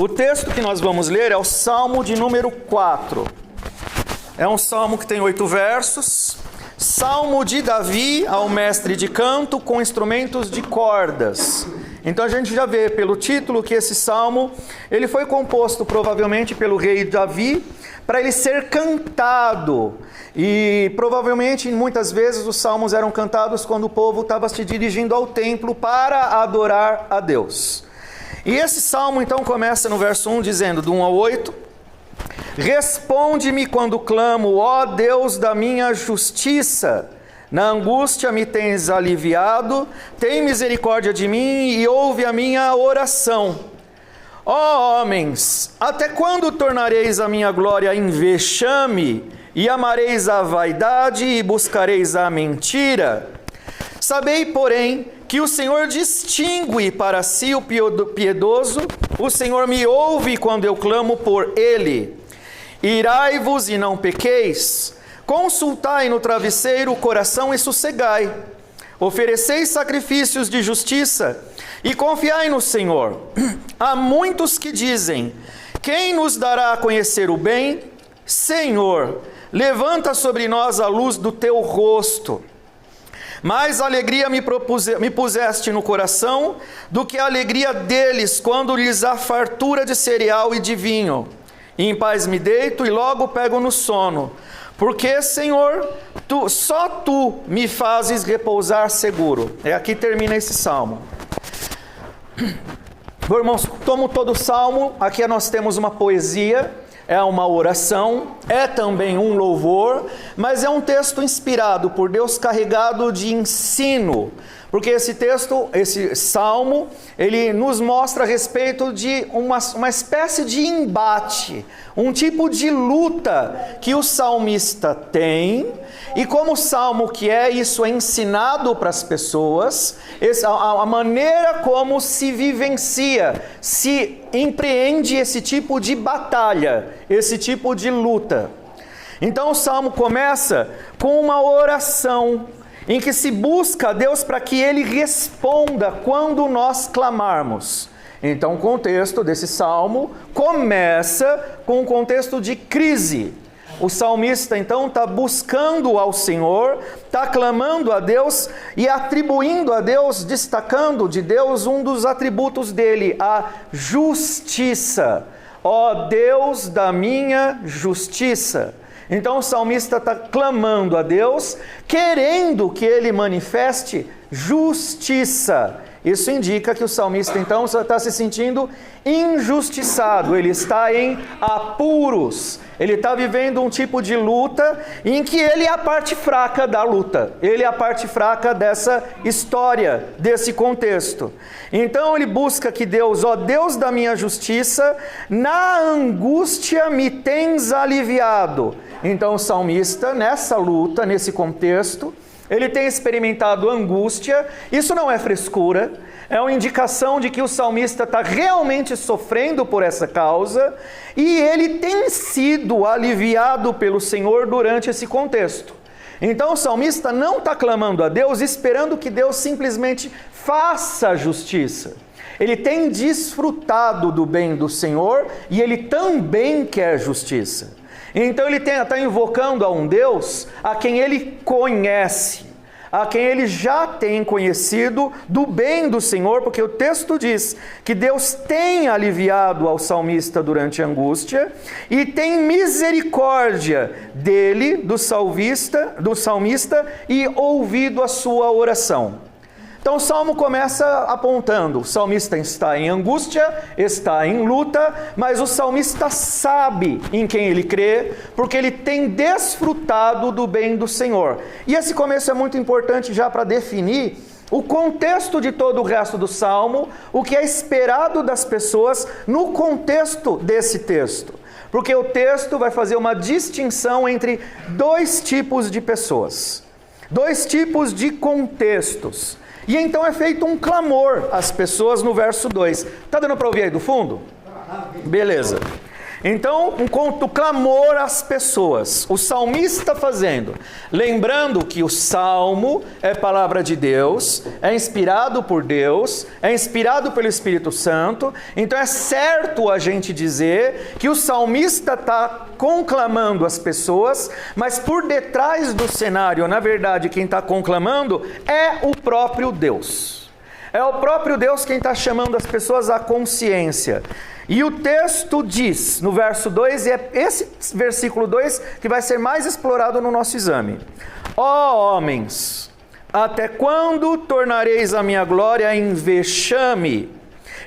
O texto que nós vamos ler é o Salmo de número 4. É um salmo que tem 8 versos. Salmo de Davi ao mestre de canto com instrumentos de cordas. Então a gente já vê pelo título que esse salmo, ele foi composto provavelmente pelo rei Davi para ele ser cantado. E provavelmente muitas vezes os salmos eram cantados quando o povo estava se dirigindo ao templo para adorar a Deus. E esse salmo então começa no verso 1 dizendo, do 1 ao 8: Responde-me quando clamo, ó Deus da minha justiça. Na angústia me tens aliviado, tem misericórdia de mim e ouve a minha oração. Ó homens, até quando tornareis a minha glória em vexame, e amareis a vaidade e buscareis a mentira? Sabei, porém, que o Senhor distingue para si o piedoso, o Senhor me ouve quando eu clamo por ele. Irai-vos e não pequeis, consultai no travesseiro o coração e sossegai. Ofereceis sacrifícios de justiça e confiai no Senhor. Há muitos que dizem, quem nos dará a conhecer o bem? Senhor, levanta sobre nós a luz do teu rosto. Mais alegria me puseste no coração do que a alegria deles quando lhes há fartura de cereal e de vinho. Em paz me deito e logo pego no sono, porque, Senhor, só Tu me fazes repousar seguro. Aqui termina esse salmo. Meus irmãos, como todo salmo, aqui nós temos uma poesia, é uma oração, é também um louvor, mas é um texto inspirado por Deus, carregado de ensino. Porque esse texto, esse salmo, ele nos mostra a respeito de uma espécie de embate, um tipo de luta que o salmista tem, e como salmo que é, isso é ensinado para as pessoas, a maneira como se vivencia, se empreende esse tipo de batalha, esse tipo de luta. Então o salmo começa com uma oração, em que se busca a Deus para que Ele responda quando nós clamarmos. Então o contexto desse salmo começa com um contexto de crise. O salmista então está buscando ao Senhor, está clamando a Deus e atribuindo a Deus, destacando de Deus um dos atributos dele, a justiça. Ó Deus da minha justiça. Então o salmista está clamando a Deus, querendo que Ele manifeste justiça. Isso indica que o salmista então está se sentindo injustiçado, ele está em apuros, ele está vivendo um tipo de luta em que ele é a parte fraca da luta, ele é a parte fraca dessa história, desse contexto. Então ele busca que Deus, ó Deus da minha justiça, na angústia me tens aliviado. Então o salmista, nessa luta, nesse contexto, ele tem experimentado angústia. Isso não é frescura, é uma indicação de que o salmista está realmente sofrendo por essa causa, e ele tem sido aliviado pelo Senhor durante esse contexto. Então o salmista não está clamando a Deus esperando que Deus simplesmente faça justiça. Ele tem desfrutado do bem do Senhor e ele também quer justiça. Então ele está invocando a um Deus a quem ele conhece, a quem ele já tem conhecido do bem do Senhor, porque o texto diz que Deus tem aliviado ao salmista durante a angústia e tem misericórdia dele, do salmista, e ouvido a sua oração. Então o salmo começa apontando, o salmista está em angústia, está em luta, mas o salmista sabe em quem ele crê, porque ele tem desfrutado do bem do Senhor. E esse começo é muito importante já para definir o contexto de todo o resto do salmo, o que é esperado das pessoas no contexto desse texto. Porque o texto vai fazer uma distinção entre dois tipos de pessoas, dois tipos de contextos. E então é feito um clamor às pessoas no verso 2. Está dando para ouvir aí do fundo? Beleza. Então, um clamor às pessoas. O salmista fazendo. Lembrando que o salmo é palavra de Deus, é inspirado por Deus, é inspirado pelo Espírito Santo. Então é certo a gente dizer que o salmista está conclamando as pessoas, mas por detrás do cenário, na verdade, quem está conclamando é o próprio Deus. É o próprio Deus quem está chamando as pessoas à consciência. E o texto diz, no verso 2, e é esse versículo 2 que vai ser mais explorado no nosso exame. Ó homens, até quando tornareis a minha glória em vexame?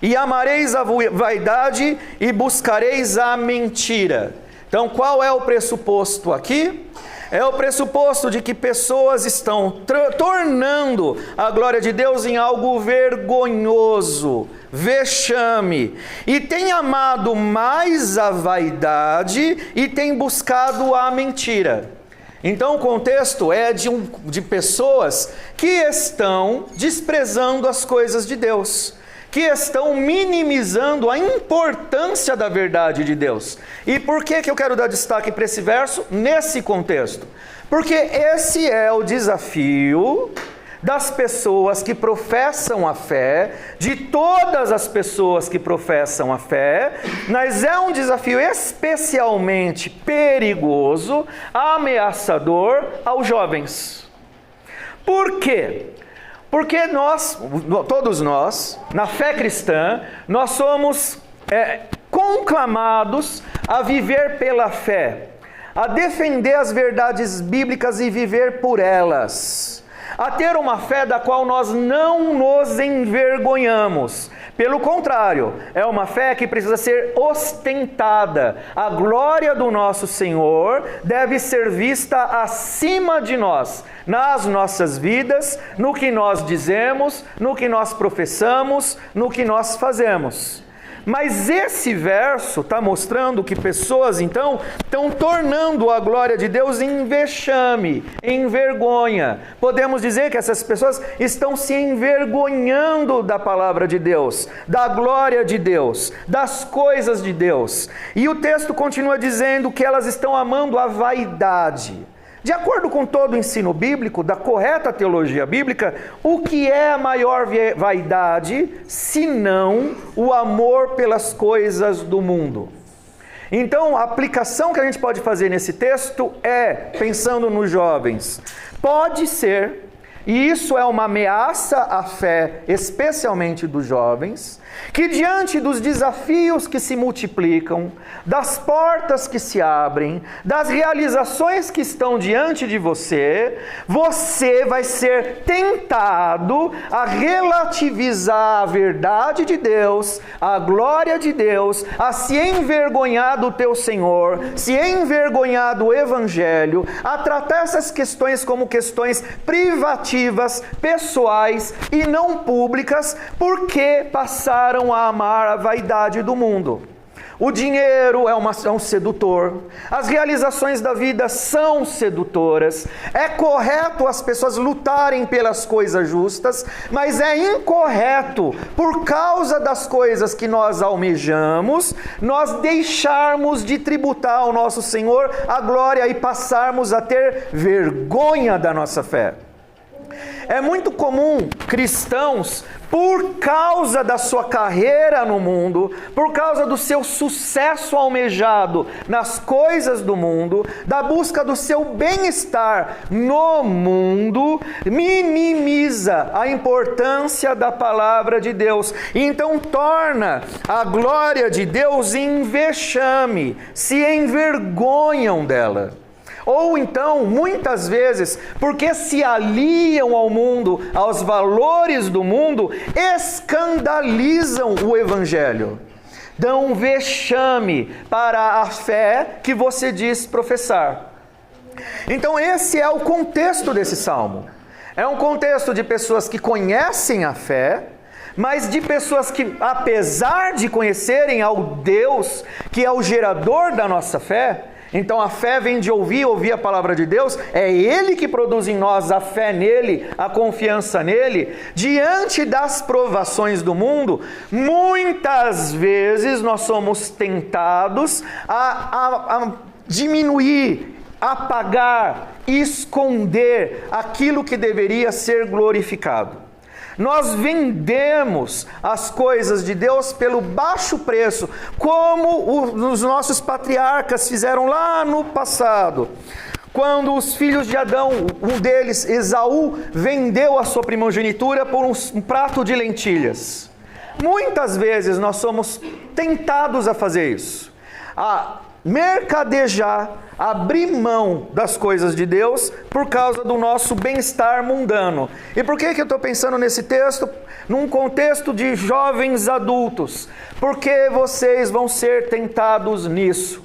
E amareis a vaidade e buscareis a mentira. Então, qual é o pressuposto aqui? É o pressuposto de que pessoas estão tornando a glória de Deus em algo vergonhoso, vexame, e tem amado mais a vaidade e tem buscado a mentira. Então o contexto é de pessoas que estão desprezando as coisas de Deus, que estão minimizando a importância da verdade de Deus. E por que eu quero dar destaque para esse verso nesse contexto? Porque esse é o desafio das pessoas que professam a fé, de todas as pessoas que professam a fé, mas é um desafio especialmente perigoso, ameaçador aos jovens. Por quê? Porque todos nós, na fé cristã, nós somos conclamados a viver pela fé, a defender as verdades bíblicas e viver por elas, a ter uma fé da qual nós não nos envergonhamos. Pelo contrário, é uma fé que precisa ser ostentada. A glória do nosso Senhor deve ser vista acima de nós, nas nossas vidas, no que nós dizemos, no que nós professamos, no que nós fazemos. Mas esse verso está mostrando que pessoas, então, estão tornando a glória de Deus em vexame, em vergonha. Podemos dizer que essas pessoas estão se envergonhando da palavra de Deus, da glória de Deus, das coisas de Deus. E o texto continua dizendo que elas estão amando a vaidade. De acordo com todo o ensino bíblico, da correta teologia bíblica, o que é a maior vaidade, senão o amor pelas coisas do mundo? Então, a aplicação que a gente pode fazer nesse texto é, pensando nos jovens, pode ser, e isso é uma ameaça à fé, especialmente dos jovens, que diante dos desafios que se multiplicam, das portas que se abrem, das realizações que estão diante de você, você vai ser tentado a relativizar a verdade de Deus, a glória de Deus, a se envergonhar do teu Senhor, se envergonhar do Evangelho, a tratar essas questões como questões privativas, pessoais e não públicas, porque passaram a amar a vaidade do mundo. O dinheiro é um sedutor, as realizações da vida são sedutoras, é correto as pessoas lutarem pelas coisas justas, mas é incorreto, por causa das coisas que nós almejamos, nós deixarmos de tributar ao nosso Senhor a glória e passarmos a ter vergonha da nossa fé. É muito comum cristãos, por causa da sua carreira no mundo, por causa do seu sucesso almejado nas coisas do mundo, da busca do seu bem-estar no mundo, minimiza a importância da palavra de Deus. E então torna a glória de Deus em vexame, se envergonham dela. Ou então, muitas vezes, porque se aliam ao mundo, aos valores do mundo, escandalizam o Evangelho. Dão vexame para a fé que você diz professar. Então esse é o contexto desse salmo. É um contexto de pessoas que conhecem a fé, mas de pessoas que, apesar de conhecerem ao Deus, que é o gerador da nossa fé, Então a fé vem de ouvir a palavra de Deus, é Ele que produz em nós a fé nele, a confiança nele. Diante das provações do mundo, muitas vezes nós somos tentados a diminuir, apagar, esconder aquilo que deveria ser glorificado. Nós vendemos as coisas de Deus pelo baixo preço, como os nossos patriarcas fizeram lá no passado. Quando os filhos de Adão, um deles, Esaú, vendeu a sua primogenitura por um prato de lentilhas. Muitas vezes nós somos tentados a fazer isso, a mercadejar, abrir mão das coisas de Deus por causa do nosso bem-estar mundano. E por que eu estou pensando nesse texto? Num contexto de jovens adultos. Porque vocês vão ser tentados nisso.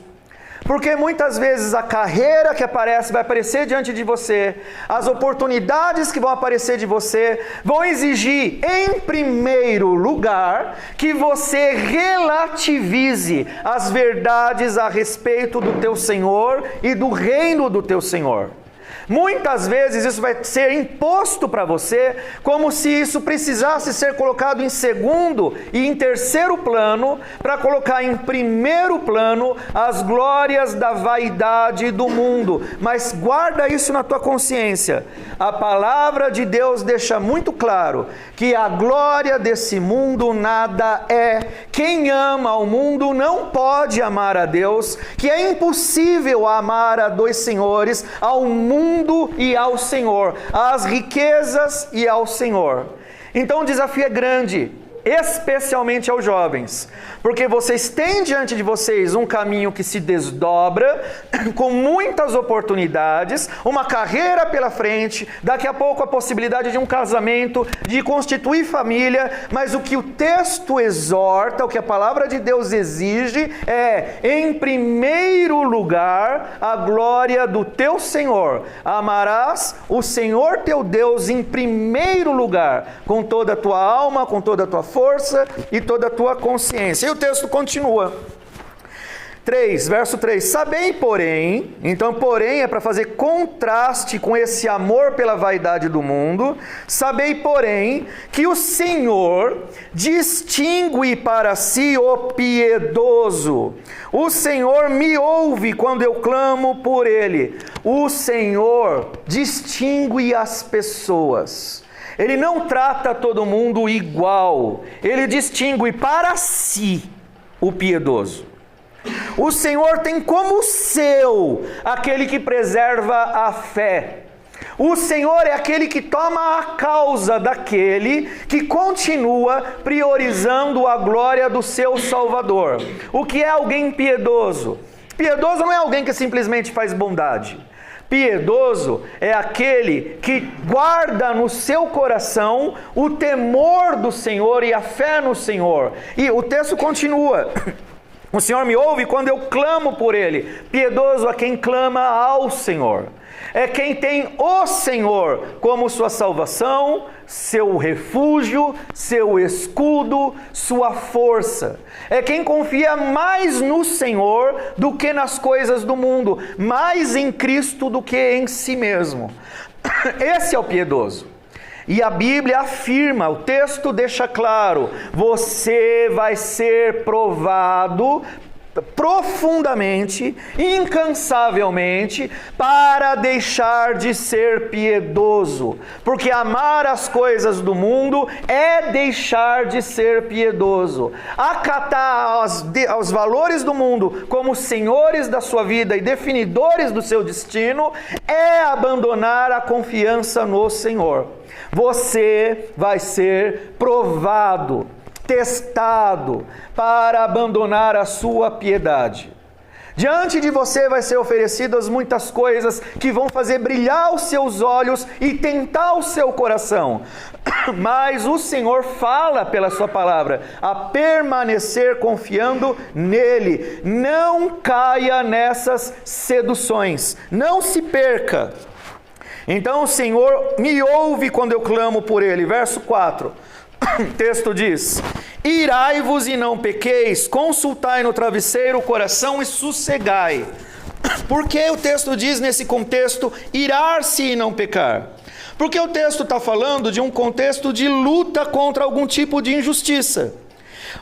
Porque muitas vezes a carreira que vai aparecer diante de você, as oportunidades que vão aparecer de você, vão exigir, em primeiro lugar, que você relativize as verdades a respeito do teu Senhor e do reino do teu Senhor. Muitas vezes isso vai ser imposto para você como se isso precisasse ser colocado em segundo e em terceiro plano, para colocar em primeiro plano as glórias da vaidade do mundo. Mas guarda isso na tua consciência. A palavra de Deus deixa muito claro que a glória desse mundo nada é. Quem ama o mundo não pode amar a Deus, que é impossível amar a dois senhores, ao mundo e ao Senhor, às riquezas e ao Senhor. Então o desafio é grande, especialmente aos jovens, porque vocês têm diante de vocês um caminho que se desdobra, com muitas oportunidades, uma carreira pela frente, daqui a pouco a possibilidade de um casamento, de constituir família, mas o que o texto exorta, o que a palavra de Deus exige é, em primeiro lugar, a glória do teu Senhor. Amarás o Senhor teu Deus em primeiro lugar, com toda a tua alma, com toda a tua força e toda a tua consciência. E o texto continua. 3, verso 3. Sabei, porém, então porém é para fazer contraste com esse amor pela vaidade do mundo. Sabei, porém, que o Senhor distingue para si o piedoso. O Senhor me ouve quando eu clamo por ele. O Senhor distingue as pessoas. Ele não trata todo mundo igual. Ele distingue para si o piedoso. O Senhor tem como seu aquele que preserva a fé. O Senhor é aquele que toma a causa daquele que continua priorizando a glória do seu Salvador. O que é alguém piedoso? Piedoso não é alguém que simplesmente faz bondade. Piedoso é aquele que guarda no seu coração o temor do Senhor e a fé no Senhor. E o texto continua. O Senhor me ouve quando eu clamo por Ele. Piedoso é quem clama ao Senhor. É quem tem o Senhor como sua salvação, seu refúgio, seu escudo, sua força. É quem confia mais no Senhor do que nas coisas do mundo, mais em Cristo do que em si mesmo. Esse é o piedoso. E a Bíblia afirma, o texto deixa claro, você vai ser provado profundamente, incansavelmente, para deixar de ser piedoso, porque amar as coisas do mundo é deixar de ser piedoso. Acatar aos valores do mundo como senhores da sua vida e definidores do seu destino é abandonar a confiança no Senhor. Você vai ser provado, testado, para abandonar a sua piedade. Diante de você vai ser oferecidas muitas coisas que vão fazer brilhar os seus olhos e tentar o seu coração. Mas o Senhor fala pela sua palavra a permanecer confiando nele. Não caia nessas seduções, não se perca. Então o Senhor me ouve quando eu clamo por ele. Verso 4. O texto diz: irai-vos e não pequeis, consultai no travesseiro o coração e sossegai. Por que o texto diz nesse contexto, irar-se e não pecar? Porque o texto está falando de um contexto de luta contra algum tipo de injustiça.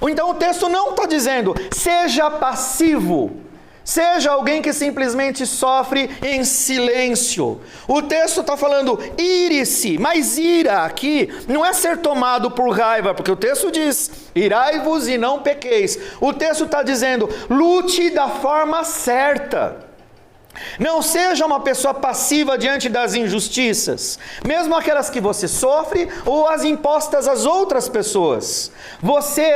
Então o texto não está dizendo, seja passivo, seja alguém que simplesmente sofre em silêncio. O texto está falando, ire-se, mas ira aqui não é ser tomado por raiva, porque o texto diz, irai-vos e não pequeis. O texto está dizendo, lute da forma certa. Não seja uma pessoa passiva diante das injustiças, mesmo aquelas que você sofre ou as impostas às outras pessoas.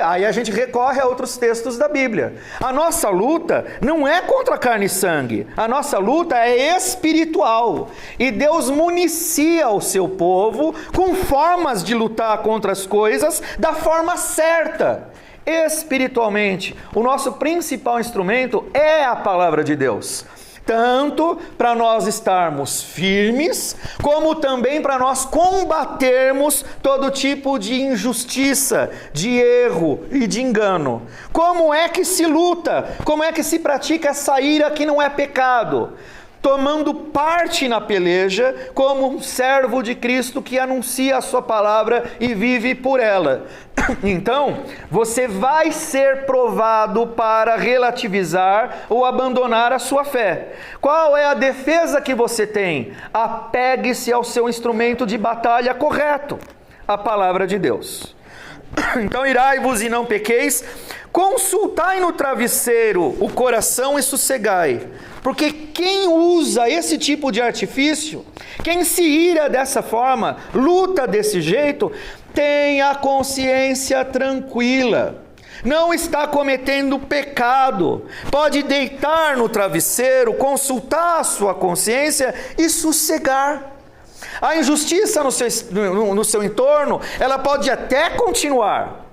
Aí a gente recorre a outros textos da Bíblia. A nossa luta não é contra carne e sangue, a nossa luta é espiritual. E Deus municia o seu povo com formas de lutar contra as coisas da forma certa. Espiritualmente, o nosso principal instrumento é a palavra de Deus. Tanto para nós estarmos firmes, como também para nós combatermos todo tipo de injustiça, de erro e de engano. Como é que se luta? Como é que se pratica essa ira que não é pecado? Tomando parte na peleja como um servo de Cristo que anuncia a sua palavra e vive por ela. Então, você vai ser provado para relativizar ou abandonar a sua fé. Qual é a defesa que você tem? Apegue-se ao seu instrumento de batalha correto, a palavra de Deus. Então, irai-vos e não pequeis, consultai no travesseiro o coração e sossegai. Porque quem usa esse tipo de artifício, quem se ira dessa forma, luta desse jeito, tem a consciência tranquila, não está cometendo pecado, pode deitar no travesseiro, consultar a sua consciência e sossegar. A injustiça no seu entorno, ela pode até continuar.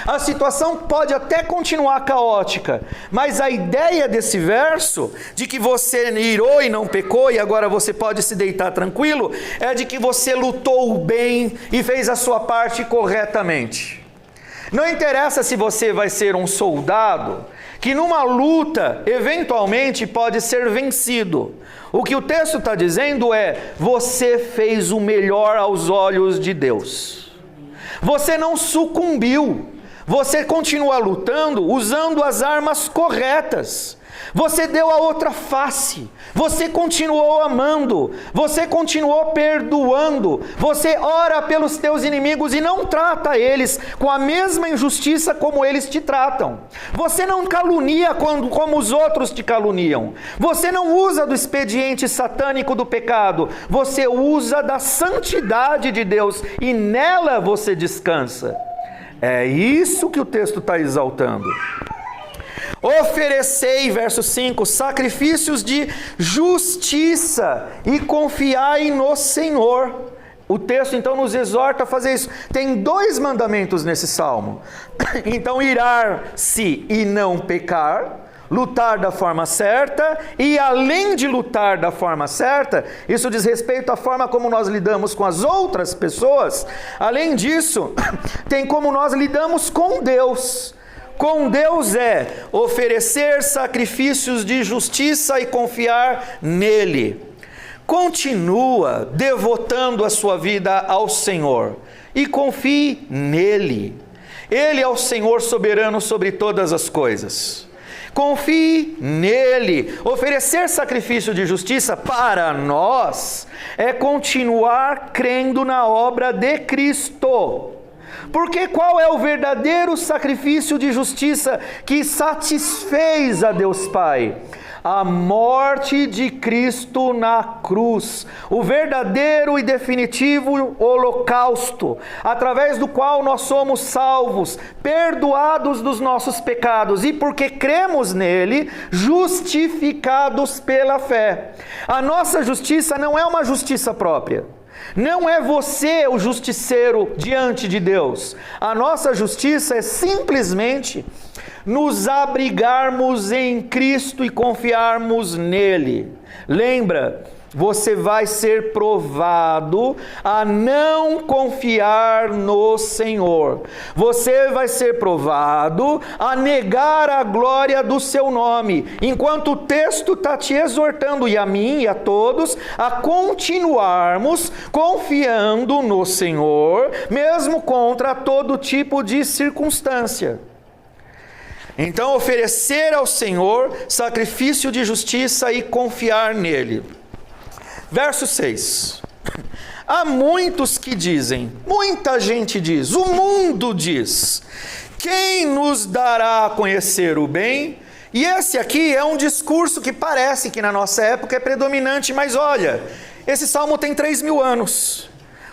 A situação pode até continuar caótica, mas a ideia desse verso, de que você irou e não pecou e agora você pode se deitar tranquilo, é de que você lutou bem e fez a sua parte corretamente. Não interessa se você vai ser um soldado, que numa luta, eventualmente, pode ser vencido. O que o texto está dizendo é, você fez o melhor aos olhos de Deus. Você não sucumbiu. Você continua lutando usando as armas corretas. Você deu a outra face. Você continuou amando. Você continuou perdoando. Você ora pelos teus inimigos e não trata eles com a mesma injustiça como eles te tratam. Você não calunia como os outros te caluniam. Você não usa do expediente satânico do pecado. Você usa da santidade de Deus e nela você descansa. É isso que o texto está exaltando. Oferecei, verso 5, sacrifícios de justiça e confiai no Senhor. O texto então nos exorta a fazer isso. Tem 2 mandamentos nesse salmo. Então, irar-se e não pecar, lutar da forma certa, e além de lutar da forma certa, isso diz respeito à forma como nós lidamos com as outras pessoas. Além disso, tem como nós lidamos com Deus. Com Deus é oferecer sacrifícios de justiça e confiar nele. Continua devotando a sua vida ao Senhor e confie nele. Ele é o Senhor soberano sobre todas as coisas. Confie nele. Oferecer sacrifício de justiça para nós é continuar crendo na obra de Cristo. Porque qual é o verdadeiro sacrifício de justiça que satisfez a Deus Pai? A morte de Cristo na cruz, o verdadeiro e definitivo holocausto, através do qual nós somos salvos, perdoados dos nossos pecados e porque cremos nele, justificados pela fé. A nossa justiça não é uma justiça própria. Não é você o justiceiro diante de Deus. A nossa justiça é simplesmente nos abrigarmos em Cristo e confiarmos nele. Lembra você vai ser provado a não confiar no Senhor. Você vai ser provado a negar a glória do seu nome. Enquanto o texto está te exortando, e a mim e a todos, a continuarmos confiando no Senhor, mesmo contra todo tipo de circunstância. Então, oferecer ao Senhor sacrifício de justiça e confiar nele. Verso 6. Há muitos que dizem, muita gente diz, o mundo diz, quem nos dará a conhecer o bem? E esse aqui é um discurso que parece que na nossa época é predominante, mas olha, esse salmo tem 3.000 anos.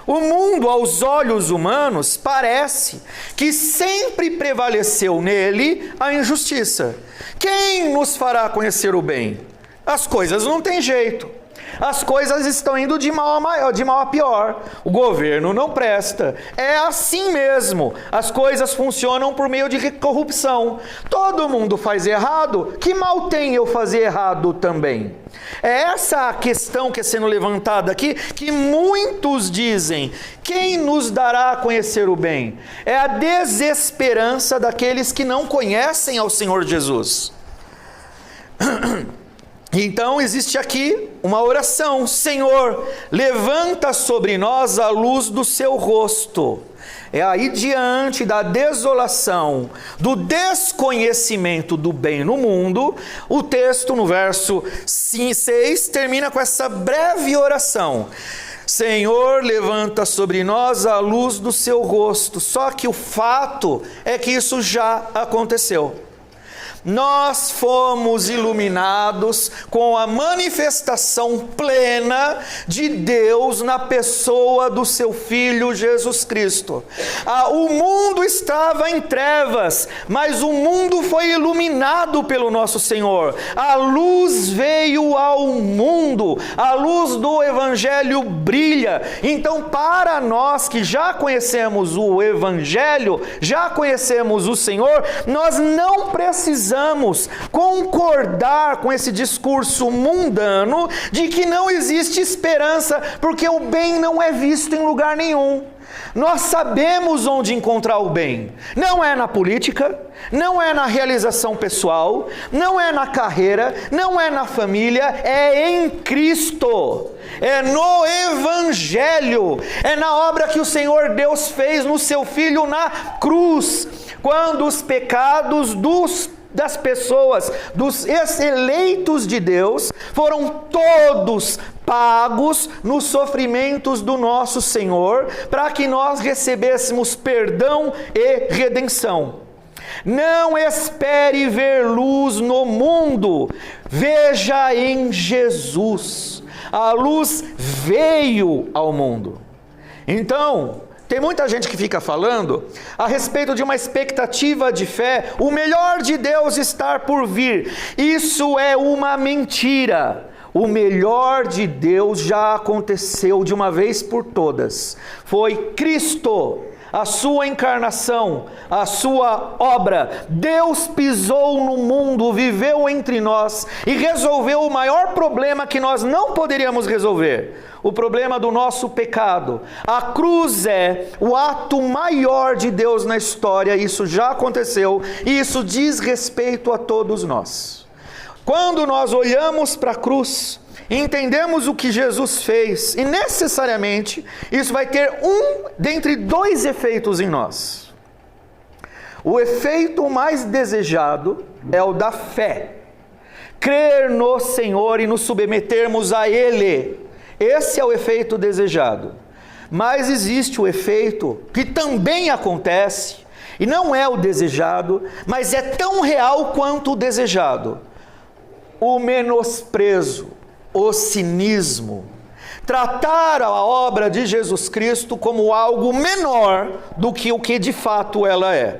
O mundo, aos olhos humanos, parece que sempre prevaleceu nele a injustiça. Quem nos fará conhecer o bem? As coisas não têm jeito. As coisas estão indo de mal a pior. O governo não presta. É assim mesmo. As coisas funcionam por meio de corrupção. Todo mundo faz errado. Que mal tem eu fazer errado também? É essa a questão que é sendo levantada aqui, que muitos dizem, quem nos dará a conhecer o bem? É a desesperança daqueles que não conhecem ao Senhor Jesus. Então existe aqui uma oração: Senhor, levanta sobre nós a luz do seu rosto. É aí, diante da desolação, do desconhecimento do bem no mundo, o texto no verso 6 termina com essa breve oração: Senhor, levanta sobre nós a luz do seu rosto. Só que o fato é que isso já aconteceu. Nós fomos iluminados com a manifestação plena de Deus na pessoa do seu Filho Jesus Cristo. O mundo estava em trevas, mas o mundo foi iluminado pelo nosso Senhor. A luz veio ao mundo, a luz do Evangelho brilha. Então, para nós que já conhecemos o Evangelho, já conhecemos o Senhor, nós não precisamos concordar com esse discurso mundano de que não existe esperança, porque o bem não é visto em lugar nenhum. Nós sabemos onde encontrar o bem. Não é na política, não é na realização pessoal, não é na carreira, não é na família, é em Cristo. É no Evangelho, é na obra que o Senhor Deus fez no seu Filho na cruz, quando os pecados das pessoas, dos eleitos de Deus, foram todos pagos nos sofrimentos do nosso Senhor, para que nós recebêssemos perdão e redenção. Não espere ver luz no mundo, veja em Jesus. A luz veio ao mundo. Então, tem muita gente que fica falando a respeito de uma expectativa de fé, o melhor de Deus estar por vir. Isso é uma mentira. O melhor de Deus já aconteceu de uma vez por todas. Foi Cristo, a sua encarnação, a sua obra. Deus pisou no mundo, viveu entre nós e resolveu o maior problema que nós não poderíamos resolver: o problema do nosso pecado. A cruz é o ato maior de Deus na história. Isso já aconteceu e isso diz respeito a todos nós. Quando nós olhamos para a cruz, entendemos o que Jesus fez, e necessariamente isso vai ter dentre dois efeitos em nós. O efeito mais desejado é o da fé. Crer no Senhor e nos submetermos a Ele. Esse é o efeito desejado. Mas existe o efeito que também acontece, e não é o desejado, mas é tão real quanto o desejado: o menosprezo, o cinismo. Tratar a obra de Jesus Cristo como algo menor do que o que de fato ela é.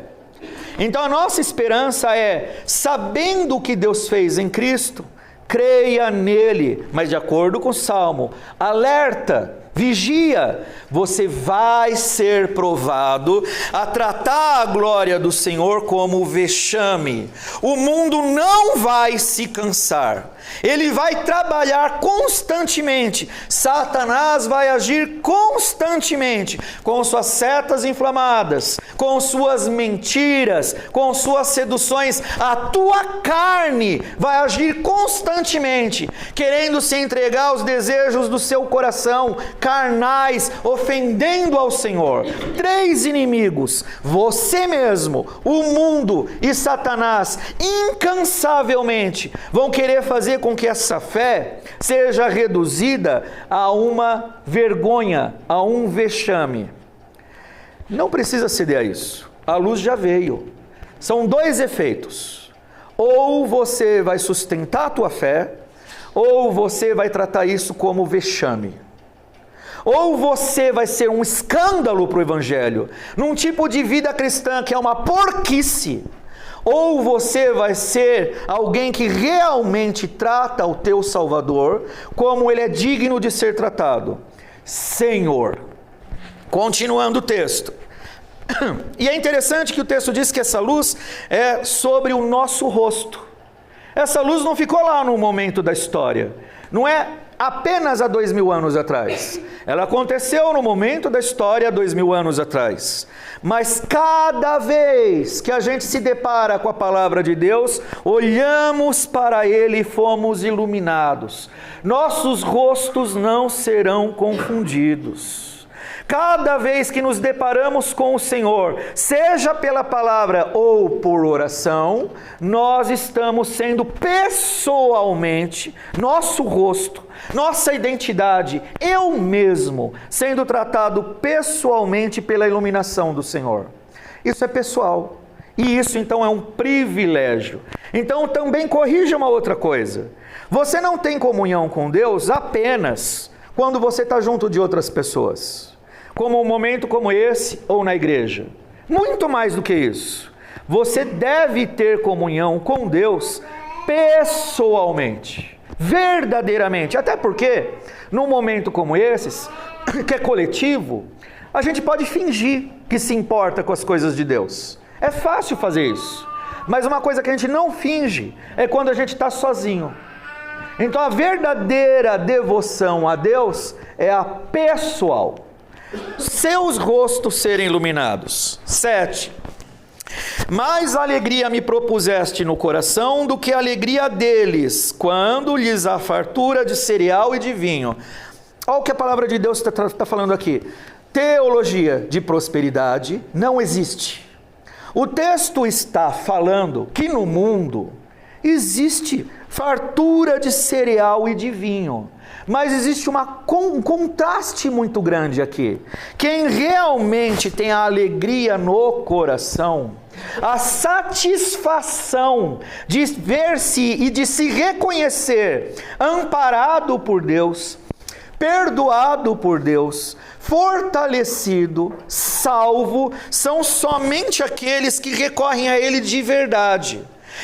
Então a nossa esperança é, sabendo o que Deus fez em Cristo, creia nele, mas de acordo com o Salmo, alerta, Vigia, você vai ser provado a tratar a glória do Senhor como vexame. O mundo não vai se cansar. Ele vai trabalhar constantemente. Satanás vai agir constantemente com suas setas inflamadas, com suas mentiras, com suas seduções. A tua carne vai agir constantemente, querendo se entregar aos desejos do seu coração, carnais, ofendendo ao Senhor. 3 inimigos: você mesmo, o mundo e Satanás, incansavelmente vão querer fazer com que essa fé seja reduzida a uma vergonha, a um vexame. Não precisa ceder a isso. A luz já veio. São 2 efeitos. Ou você vai sustentar a tua fé, ou você vai tratar isso como vexame. Ou você vai ser um escândalo para o Evangelho, num tipo de vida cristã que é uma porquice. Ou você vai ser alguém que realmente trata o teu Salvador como ele é digno de ser tratado. Senhor. Continuando o texto. E é interessante que o texto diz que essa luz é sobre o nosso rosto. Essa luz não ficou lá no momento da história. Não é apenas há 2000 anos atrás. Ela aconteceu no momento da história há 2000 anos atrás. Mas cada vez que a gente se depara com a palavra de Deus, olhamos para Ele e fomos iluminados. Nossos rostos não serão confundidos. Cada vez que nos deparamos com o Senhor, seja pela palavra ou por oração, nós estamos sendo pessoalmente, nosso rosto, nossa identidade, eu mesmo, sendo tratado pessoalmente pela iluminação do Senhor. Isso é pessoal. E isso então é um privilégio. Então também corrija uma outra coisa. Você não tem comunhão com Deus apenas quando você está junto de outras pessoas. Como um momento como esse ou na igreja. Muito mais do que isso. Você deve ter comunhão com Deus pessoalmente, verdadeiramente. Até porque, num momento como esses, que é coletivo, a gente pode fingir que se importa com as coisas de Deus. É fácil fazer isso. Mas uma coisa que a gente não finge é quando a gente está sozinho. Então a verdadeira devoção a Deus é a pessoal. Seus rostos serem iluminados. 7. Mais alegria me propuseste no coração do que a alegria deles, quando lhes há fartura de cereal e de vinho. Olha o que a palavra de Deus está falando aqui. Teologia de prosperidade não existe. O texto está falando que no mundo existe fartura de cereal e de vinho. Mas existe um contraste muito grande aqui. Quem realmente tem a alegria no coração, a satisfação de ver-se e de se reconhecer amparado por Deus, perdoado por Deus, fortalecido, salvo, são somente aqueles que recorrem a Ele de verdade.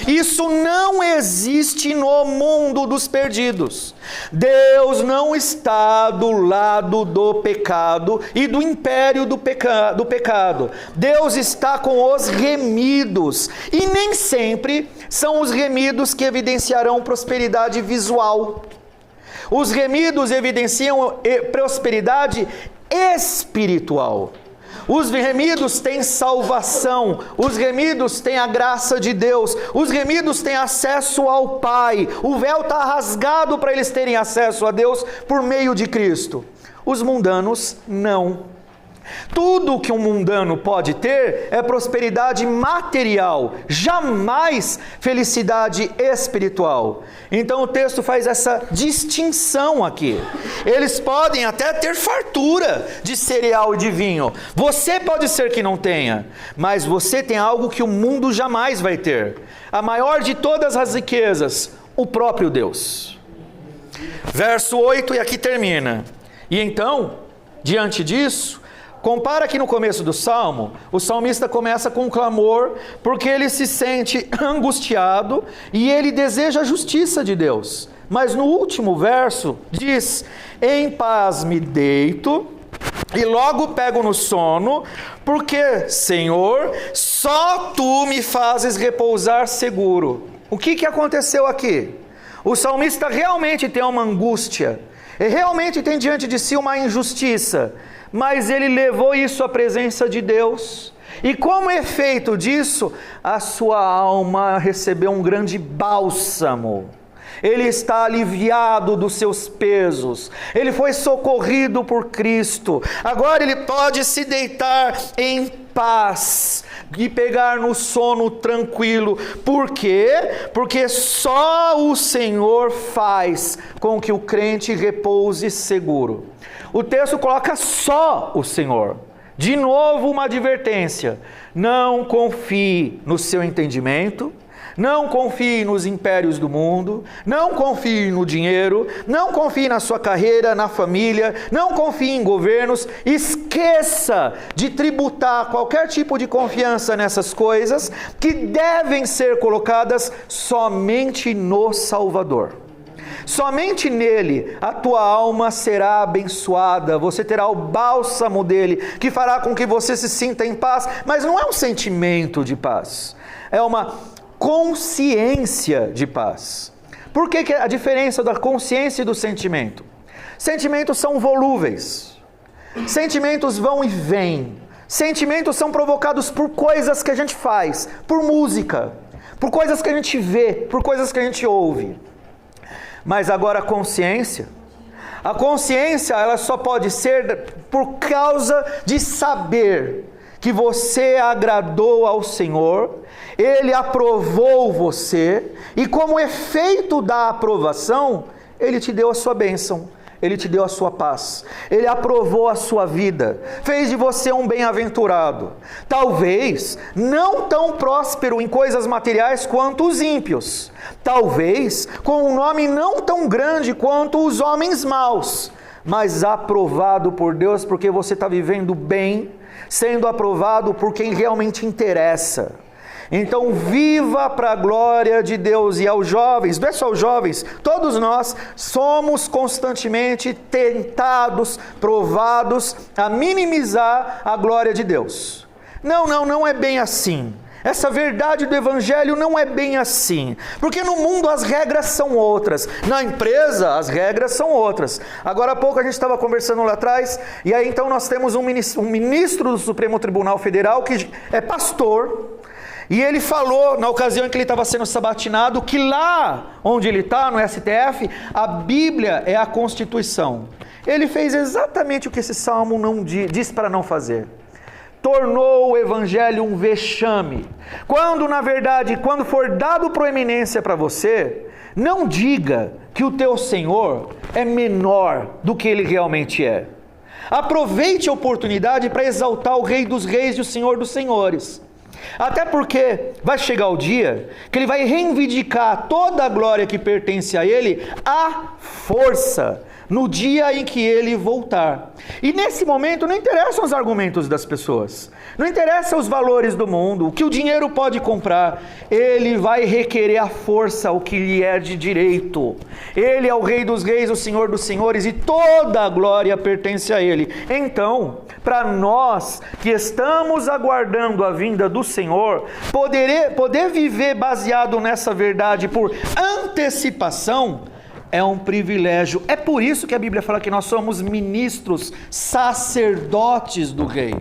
Isso não existe no mundo dos perdidos. Deus não está do lado do pecado e do império do pecado. Deus está com os remidos. E nem sempre são os remidos que evidenciarão prosperidade visual. Os remidos evidenciam prosperidade espiritual. Os remidos têm salvação, os remidos têm a graça de Deus, os remidos têm acesso ao Pai, o véu está rasgado para eles terem acesso a Deus por meio de Cristo. Os mundanos não. Tudo que um mundano pode ter é prosperidade material, jamais felicidade espiritual. Então o texto faz essa distinção aqui. Eles podem até ter fartura de cereal e de vinho. Você pode ser que não tenha, mas você tem algo que o mundo jamais vai ter. A maior de todas as riquezas, o próprio Deus. Verso 8, e aqui termina. E então, diante disso, Compara que no começo do Salmo, o salmista começa com um clamor, porque ele se sente angustiado e ele deseja a justiça de Deus. Mas no último verso diz: em paz me deito e logo pego no sono, porque, Senhor, só Tu me fazes repousar seguro. O que aconteceu aqui? O salmista realmente tem uma angústia, ele realmente tem diante de si uma injustiça, mas ele levou isso à presença de Deus, e como efeito disso, a sua alma recebeu um grande bálsamo. Ele está aliviado dos seus pesos, ele foi socorrido por Cristo, agora ele pode se deitar em paz e pegar no sono tranquilo. Por quê? Porque só o Senhor faz com que o crente repouse seguro. O texto coloca só o Senhor. De novo uma advertência: não confie no seu entendimento, não confie nos impérios do mundo, não confie no dinheiro, não confie na sua carreira, na família, não confie em governos. Esqueça de tributar qualquer tipo de confiança nessas coisas, que devem ser colocadas somente no Salvador. Somente nele a tua alma será abençoada, você terá o bálsamo dele, que fará com que você se sinta em paz. Mas não é um sentimento de paz, é uma consciência de paz. Por que a diferença da consciência e do sentimento? Sentimentos são volúveis, sentimentos vão e vêm, sentimentos são provocados por coisas que a gente faz, por música, por coisas que a gente vê, por coisas que a gente ouve. Mas agora a consciência ela só pode ser por causa de saber que você agradou ao Senhor, Ele aprovou você, e como efeito da aprovação, Ele te deu a sua bênção, Ele te deu a sua paz, Ele aprovou a sua vida, fez de você um bem-aventurado. Talvez não tão próspero em coisas materiais quanto os ímpios, talvez com um nome não tão grande quanto os homens maus, mas aprovado por Deus, porque você está vivendo bem, sendo aprovado por quem realmente interessa. Então viva para a glória de Deus. E aos jovens, não é só os jovens, todos nós somos constantemente tentados, provados a minimizar a glória de Deus. Não é bem assim. Essa verdade do Evangelho não é bem assim, porque no mundo as regras são outras, na empresa as regras são outras. Agora há pouco a gente estava conversando lá atrás, e aí então nós temos um ministro do Supremo Tribunal Federal que é pastor, e ele falou, na ocasião em que ele estava sendo sabatinado, que lá onde ele está, no STF, a Bíblia é a Constituição. Ele fez exatamente o que esse salmo não diz para não fazer. Tornou o Evangelho um vexame. Quando, na verdade, quando for dado proeminência para você, não diga que o teu Senhor é menor do que Ele realmente é. Aproveite a oportunidade para exaltar o Rei dos Reis e o Senhor dos Senhores. Até porque vai chegar o dia que Ele vai reivindicar toda a glória que pertence a Ele à força, no dia em que Ele voltar. E nesse momento não interessam os argumentos das pessoas, não interessam os valores do mundo, o que o dinheiro pode comprar. Ele vai requerer a força, o que lhe é de direito. Ele é o Rei dos Reis, o Senhor dos Senhores, e toda a glória pertence a Ele. Então, para nós que estamos aguardando a vinda do Senhor, poder viver baseado nessa verdade por antecipação, é um privilégio. É por isso que a Bíblia fala que nós somos ministros, sacerdotes do Rei.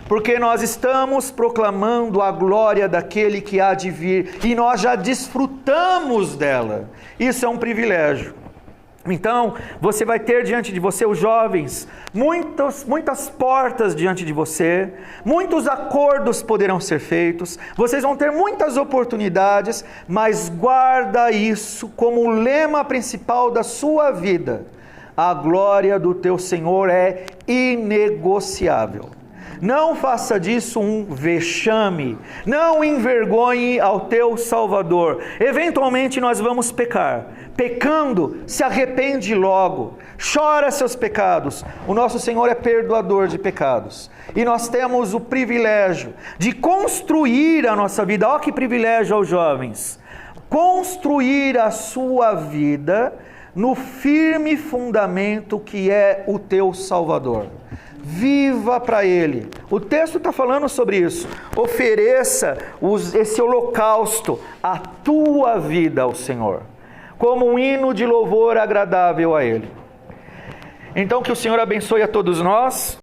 Porque nós estamos proclamando a glória daquele que há de vir, e nós já desfrutamos dela. Isso é um privilégio. Então, você vai ter diante de você, os jovens, muitas portas diante de você, muitos acordos poderão ser feitos, vocês vão ter muitas oportunidades, mas guarda isso como o lema principal da sua vida: a glória do teu Senhor é inegociável. Não faça disso um vexame. Não envergonhe ao teu Salvador. Eventualmente nós vamos pecar. Pecando, se arrepende logo. Chora seus pecados. O nosso Senhor é perdoador de pecados. E nós temos o privilégio de construir a nossa vida. Olha que privilégio aos jovens. Construir a sua vida no firme fundamento que é o teu Salvador. Viva para Ele. O texto está falando sobre isso. Ofereça esse holocausto, a tua vida ao Senhor, como um hino de louvor agradável a Ele. Então que o Senhor abençoe a todos nós.